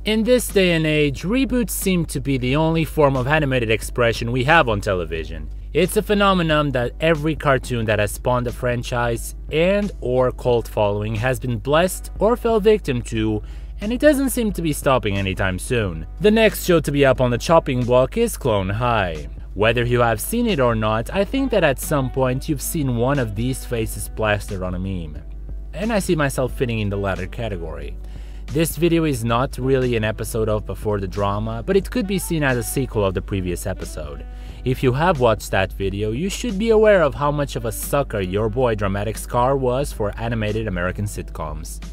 In this day and age, reboots seem to be the only form of animated expression we have on television. It's a phenomenon that every cartoon that has spawned a franchise and or cult following has been blessed or fell victim to, and it doesn't seem to be stopping anytime soon. The next show to be up on the chopping block is Clone High. Whether you have seen it or not, I think that at some point you've seen one of these faces plastered on a meme. And I see myself fitting in the latter category. This video is not really an episode of Before the Drama, but it could be seen as a sequel of the previous episode. If you have watched that video, you should be aware of how much of a sucker your boy Dramatic Scar was for animated American sitcoms.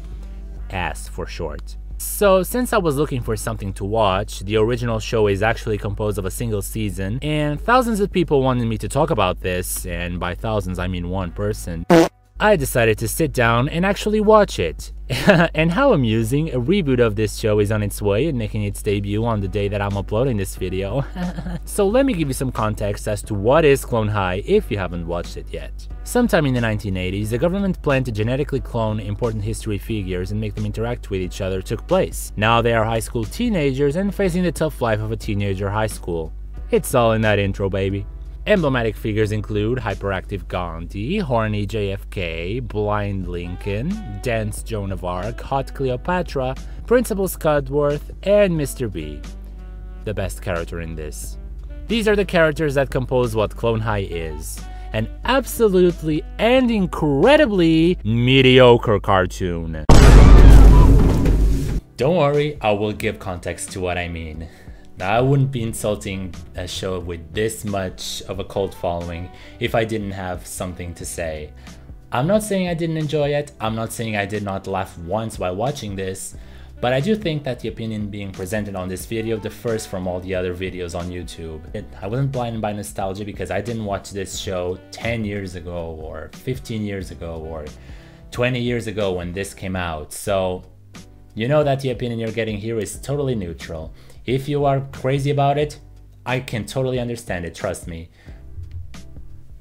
ASS for short. So, since I was looking for something to watch, the original show is actually composed of a single season, and thousands of people wanted me to talk about this, and by thousands I mean one person. I decided to sit down and actually watch it. And how amusing, a reboot of this show is on its way and making its debut on the day that I'm uploading this video. So let me give you some context as to what is Clone High if you haven't watched it yet. Sometime in the 1980s, the government plan to genetically clone important history figures and make them interact with each other took place. Now they are high school teenagers and facing the tough life of a teenager high school. It's all in that intro, baby. Emblematic figures include Hyperactive Gandhi, Horny JFK, Blind Lincoln, Dense Joan of Arc, Hot Cleopatra, Principal Scudworth, and Mr. B, the best character in this. These are the characters that compose what Clone High is. An absolutely and incredibly mediocre cartoon. Don't worry, I will give context to what I mean. Now, I wouldn't be insulting a show with this much of a cult following if I didn't have something to say. I'm not saying I didn't enjoy it, I'm not saying I did not laugh once while watching this, but I do think that the opinion being presented on this video differs from all the other videos on YouTube. I wasn't blinded by nostalgia because I didn't watch this show 10 years ago or 15 years ago or 20 years ago when this came out, so you know that the opinion you're getting here is totally neutral. If you are crazy about it, I can totally understand it, trust me.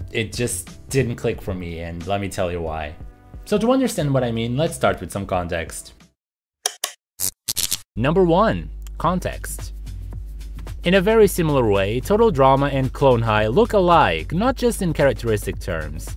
It just didn't click for me, and let me tell you why. So to understand what I mean, let's start with some context. Number 1. Context. In a very similar way, Total Drama and Clone High look alike, not just in characteristic terms,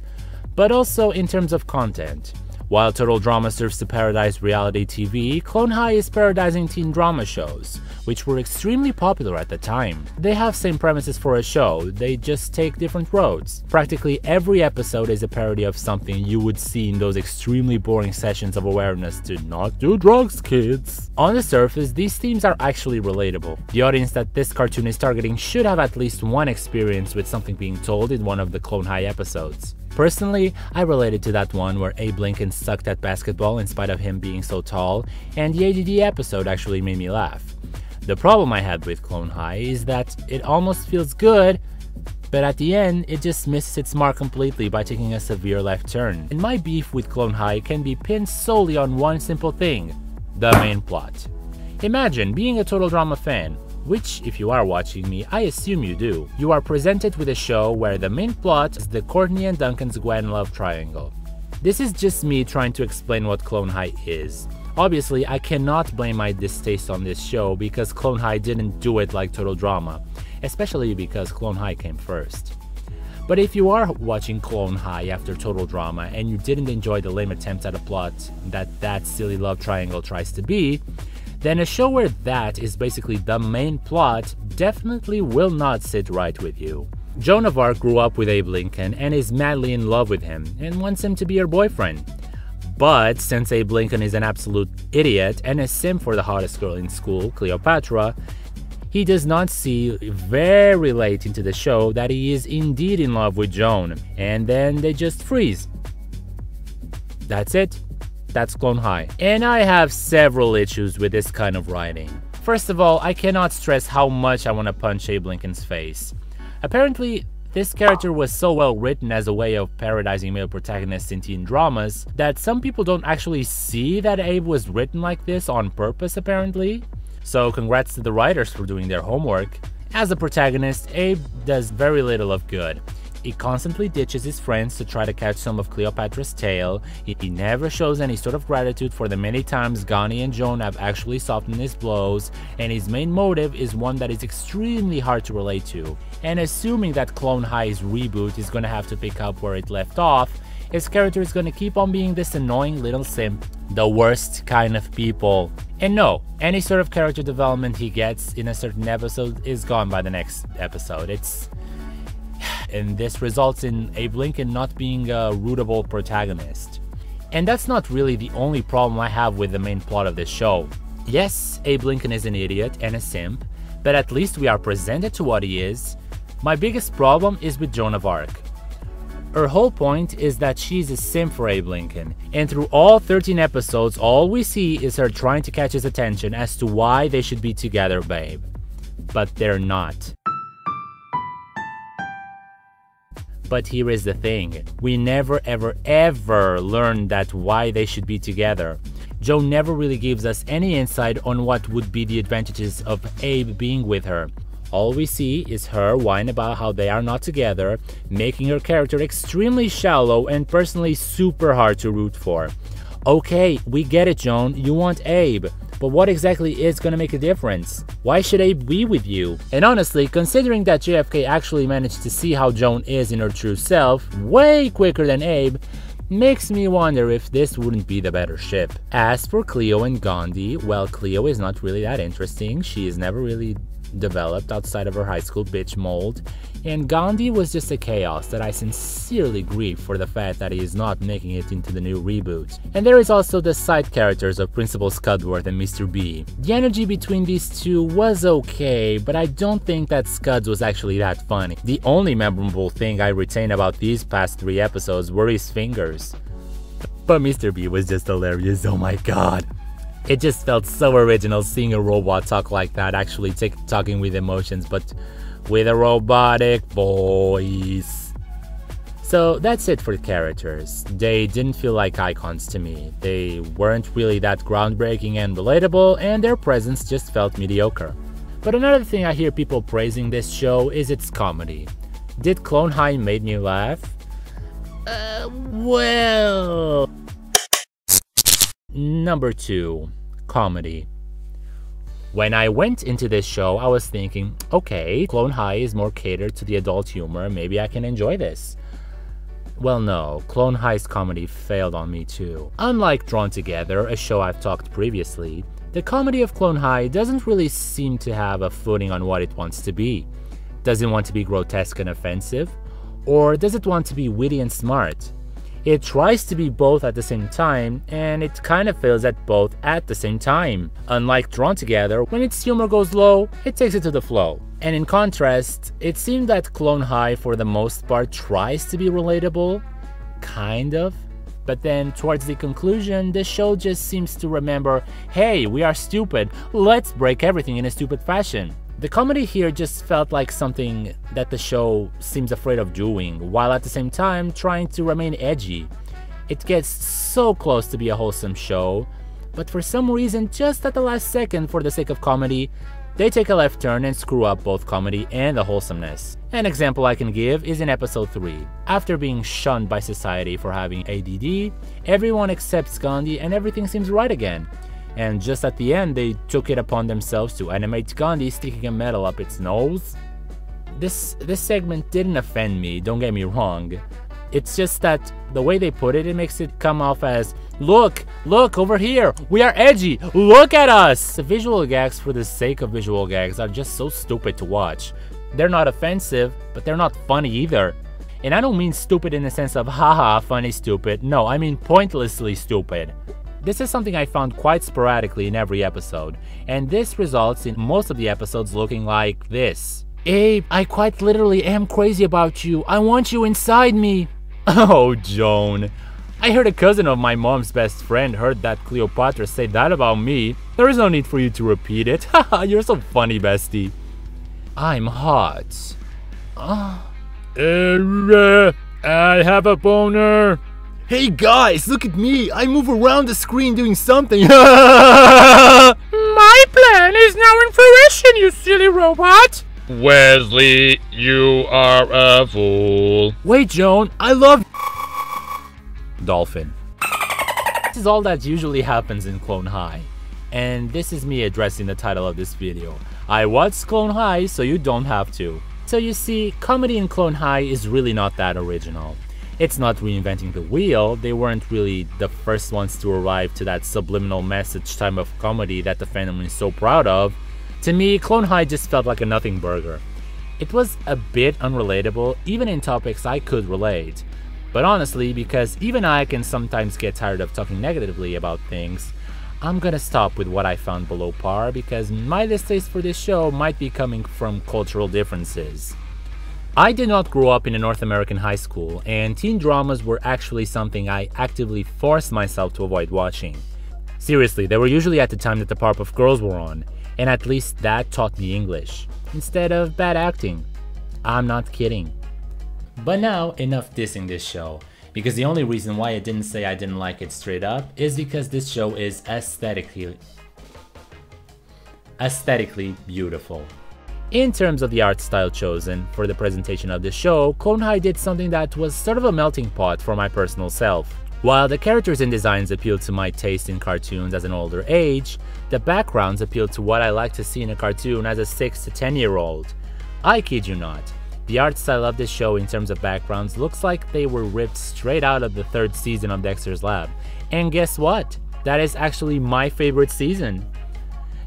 but also in terms of content. While Total Drama serves to parodize reality TV, Clone High is parodizing teen drama shows, which were extremely popular at the time. They have same premises for a show, they just take different roads. Practically every episode is a parody of something you would see in those extremely boring sessions of awareness to not do drugs, kids. On the surface, these themes are actually relatable. The audience that this cartoon is targeting should have at least one experience with something being told in one of the Clone High episodes. Personally, I related to that one where Abe Lincoln sucked at basketball in spite of him being so tall, and the ADD episode actually made me laugh. The problem I had with Clone High is that it almost feels good, but at the end, it just misses its mark completely by taking a severe left turn. And my beef with Clone High can be pinned solely on one simple thing: the main plot. Imagine being a Total Drama fan, which, if you are watching me, I assume you do. You are presented with a show where the main plot is the Courtney and Duncan's Gwen love triangle. This is just me trying to explain what Clone High is. Obviously, I cannot blame my distaste on this show because Clone High didn't do it like Total Drama, especially because Clone High came first. But if you are watching Clone High after Total Drama and you didn't enjoy the lame attempt at a plot that silly love triangle tries to be, then a show where that is basically the main plot definitely will not sit right with you. Joan of Arc grew up with Abe Lincoln and is madly in love with him and wants him to be her boyfriend. But since Abe Lincoln is an absolute idiot and a simp for the hottest girl in school, Cleopatra, he does not see very late into the show that he is indeed in love with Joan, and then they just freeze. That's it. That's Clone High. And I have several issues with this kind of writing. First of all, I cannot stress how much I want to punch Abe Lincoln's face. Apparently, this character was so well written as a way of parodizing male protagonists in teen dramas that some people don't actually see that Abe was written like this on purpose, apparently. So congrats to the writers for doing their homework. As a protagonist, Abe does very little of good. He constantly ditches his friends to try to catch some of Cleopatra's tail. He never shows any sort of gratitude for the many times Gandhi and Joan have actually softened his blows, and his main motive is one that is extremely hard to relate to. And assuming that Clone High's reboot is gonna have to pick up where it left off, his character is gonna keep on being this annoying little simp, the worst kind of people. And no, any sort of character development he gets in a certain episode is gone by the next episode. And this results in Abe Lincoln not being a rootable protagonist. And that's not really the only problem I have with the main plot of this show. Yes, Abe Lincoln is an idiot and a simp, but at least we are presented to what he is. My biggest problem is with Joan of Arc. Her whole point is that she's a simp for Abe Lincoln, and through all 13 episodes, all we see is her trying to catch his attention as to why they should be together, babe. But they're not. But here is the thing, we never ever learn that why they should be together. Joan never really gives us any insight on what would be the advantages of Abe being with her. All we see is her whine about how they are not together, making her character extremely shallow and personally super hard to root for. Okay, we get it, Joan, you want Abe, but what exactly is gonna make a difference? Why should Abe be with you? And honestly, considering that JFK actually managed to see how Joan is in her true self way quicker than Abe, makes me wonder if this wouldn't be the better ship. As for Cleo and Gandhi, well, Cleo is not really that interesting. She is never really developed outside of her high school bitch mold, and Gandhi was just a chaos that I sincerely grieve for the fact that he is not making it into the new reboot. And there is also the side characters of Principal Scudworth and Mr. B. The energy between these two was okay, but I don't think that Scuds was actually that funny. The only memorable thing I retain about these past 3 episodes were his fingers. But Mr. B was just hilarious, oh my god. It just felt so original seeing a robot talk like that, actually talking with emotions, but with a robotic voice. So that's it for the characters. They didn't feel like icons to me. They weren't really that groundbreaking and relatable, and their presence just felt mediocre. But another thing I hear people praising this show is its comedy. Did Clone High make me laugh? Well... Number 2. Comedy. When I went into this show, I was thinking, okay, Clone High is more catered to the adult humor, maybe I can enjoy this. Well, no, Clone High's comedy failed on me too. Unlike Drawn Together, a show I've talked previously, the comedy of Clone High doesn't really seem to have a footing on what it wants to be. Does it want to be grotesque and offensive? Or does it want to be witty and smart? It tries to be both at the same time, and it kind of fails at both at the same time. Unlike Drawn Together, when its humor goes low, it takes it to the flow. And in contrast, it seemed that Clone High for the most part tries to be relatable, kind of. But then towards the conclusion, the show just seems to remember, hey, we are stupid, let's break everything in a stupid fashion. The comedy here just felt like something that the show seems afraid of doing, while at the same time trying to remain edgy. It gets so close to be a wholesome show, but for some reason, just at the last second for the sake of comedy, they take a left turn and screw up both comedy and the wholesomeness. An example I can give is in episode 3. After being shunned by society for having ADD, everyone accepts Gandhi and everything seems right again. And just at the end, they took it upon themselves to animate Gandhi sticking a medal up its nose. This segment didn't offend me, don't get me wrong. It's just that the way they put it, it makes it come off as, look over here, we are edgy, look at us! The visual gags for the sake of visual gags are just so stupid to watch. They're not offensive, but they're not funny either. And I don't mean stupid in the sense of haha, funny stupid, no, I mean pointlessly stupid. This is something I found quite sporadically in every episode, and this results in most of the episodes looking like this. Abe, I quite literally am crazy about you. I want you inside me. Oh, Joan. I heard a cousin of my mom's best friend heard that Cleopatra say that about me. There is no need for you to repeat it. Haha, you're so funny, bestie. I'm hot. I have a boner. Hey guys, look at me! I move around the screen doing something! My plan is now in fruition, you silly robot! Wesley, you are a fool. Wait, Joan, I love Dolphin. This is all that usually happens in Clone High. And this is me addressing the title of this video. I watched Clone High, so you don't have to. So you see, comedy in Clone High is really not that original. It's not reinventing the wheel, they weren't really the first ones to arrive to that subliminal message type of comedy that the fandom is so proud of. To me, Clone High just felt like a nothing burger. It was a bit unrelatable, even in topics I could relate. But honestly, because even I can sometimes get tired of talking negatively about things, I'm gonna stop with what I found below par because my distaste for this show might be coming from cultural differences. I did not grow up in a North American high school, and teen dramas were actually something I actively forced myself to avoid watching. Seriously, they were usually at the time that the Powerpuff Girls were on, and at least that taught me English, instead of bad acting. I'm not kidding. But now, enough dissing this show, because the only reason why I didn't say I didn't like it straight up is because this show is aesthetically beautiful. In terms of the art style chosen for the presentation of the show, Clone High did something that was sort of a melting pot for my personal self. While the characters and designs appealed to my taste in cartoons as an older age, the backgrounds appealed to what I like to see in a cartoon as a 6 to 10-year-old. I kid you not. The art style of this show in terms of backgrounds looks like they were ripped straight out of the 3rd season of Dexter's Lab. And guess what? That is actually my favorite season.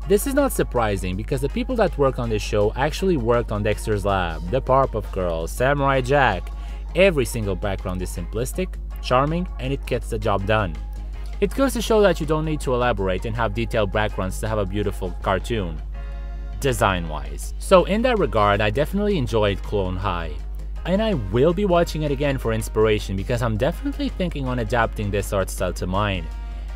This is not surprising because the people that worked on this show actually worked on Dexter's Lab, the Powerpuff Girls, Samurai Jack. Every single background is simplistic, charming, and it gets the job done. It goes to show that you don't need to elaborate and have detailed backgrounds to have a beautiful cartoon, design-wise. So in that regard, I definitely enjoyed Clone High. And I will be watching it again for inspiration because I'm definitely thinking on adapting this art style to mine.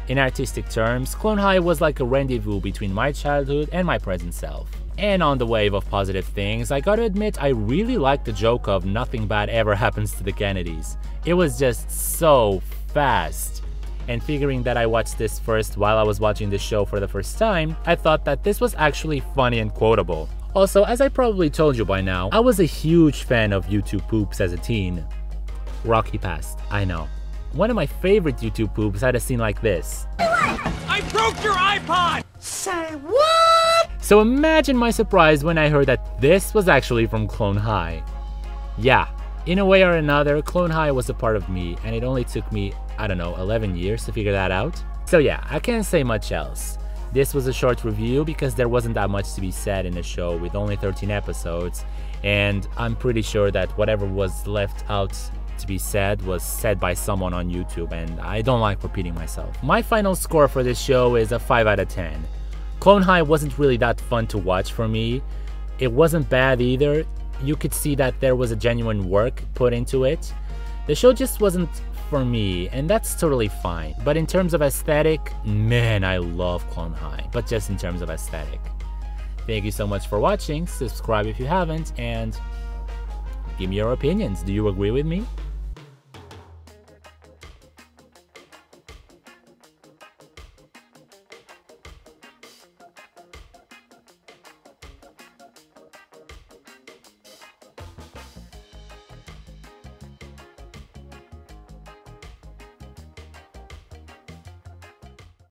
In artistic terms, Clone High was like a rendezvous between my childhood and my present self. And on the wave of positive things, I gotta admit I really liked the joke of nothing bad ever happens to the Kennedys. It was just so fast. And figuring that I watched this first while I was watching the show for the first time, I thought that this was actually funny and quotable. Also, as I probably told you by now, I was a huge fan of YouTube poops as a teen. Rocky Past, I know. One of my favorite YouTube poops had a scene like this. I broke your iPod! Say what? So imagine my surprise when I heard that this was actually from Clone High. Yeah, in a way or another, Clone High was a part of me, and it only took me, I don't know, 11 years to figure that out. So yeah, I can't say much else. This was a short review because there wasn't that much to be said in the show with only 13 episodes, and I'm pretty sure that whatever was left out to be said was said by someone on YouTube, and I don't like repeating myself. My final score for this show is a 5 out of 10. Clone High wasn't really that fun to watch for me. It wasn't bad either. You could see that there was a genuine work put into it. The show just wasn't for me, and that's totally fine. But in terms of aesthetic, man, I love Clone High, but just in terms of aesthetic. Thank you so much for watching, subscribe if you haven't, and give me your opinions. Do you agree with me?